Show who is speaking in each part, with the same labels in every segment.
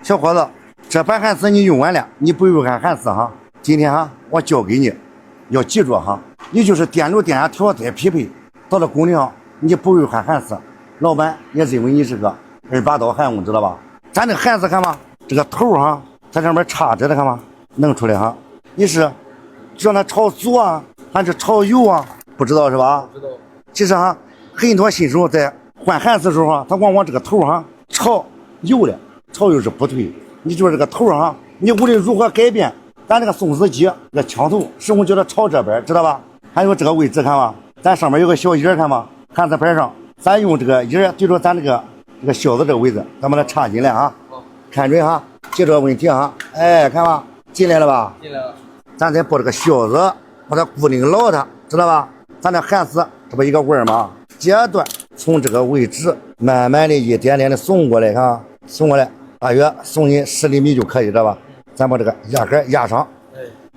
Speaker 1: 小伙子，这盘焊丝你用完了，你不用看焊丝哈。今天哈，我教给你，要记住哈，你就是电路电压调再匹配，到了工地上你不用看焊丝，老板也认为你是个2把刀焊工，知道吧？咱这焊丝看嘛，这个头哈，它上面插着的看嘛，弄出来哈。你是让它朝左啊，还是朝右啊？不知道是吧？
Speaker 2: 知道。
Speaker 1: 其实哈，很多新手在换焊丝的时候哈，他往往这个头哈朝右了，朝右是不对。你就是这个头哈，你无论如何改变，咱这个松丝机这个枪头始终叫它朝这边，知道吧？还有这个位置看吧，咱上面有个小眼看吧，焊丝盘上，咱用这个眼对着咱这个销子这个位置，咱把它插进来啊，看准哈，记住问题哈，哎，看吧，进来了吧？
Speaker 2: 进来了。
Speaker 1: 咱再把这个销子把它固定牢它，知道吧？咱这焊丝这不一个棍吗？阶段从这个位置慢慢的一点点的松过来，看松过来，大约松你10厘米就可以，知道吧？咱把这个压杆压上。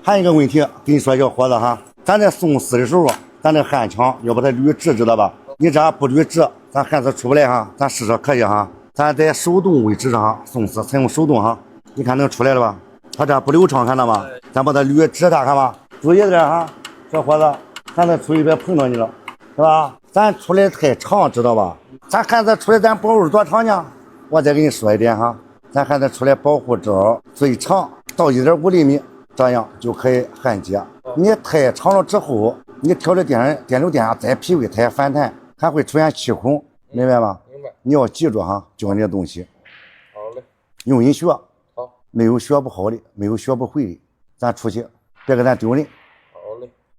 Speaker 1: 还有一个问题跟你说，小伙子哈，咱在松丝的时候，咱这焊枪要把它捋直，知道吧？你这样不捋直，咱焊丝出不来哈。咱试试可以哈。咱在手动位置上松丝，采用手动哈。你看能出来了吧？它这不流畅，看到吗？咱把它捋直它，看吧？注意点哈，小伙子，咱这出去别碰到你了，是吧？咱出来太长，知道吧？咱焊丝出来，咱保护多长呢？我再给你说一点哈，咱焊丝出来保护轴最长到1.5厘米，这样就可以焊接。你太长了之后，你调的电流电压再匹配，它也反弹，还会出现气孔，明白吗？
Speaker 2: 明白。
Speaker 1: 你要记住哈，教你的东西。
Speaker 2: 好嘞。
Speaker 1: 用心学。
Speaker 2: 好。
Speaker 1: 没有学不好的，没有学不会的，咱出去别给咱丢人。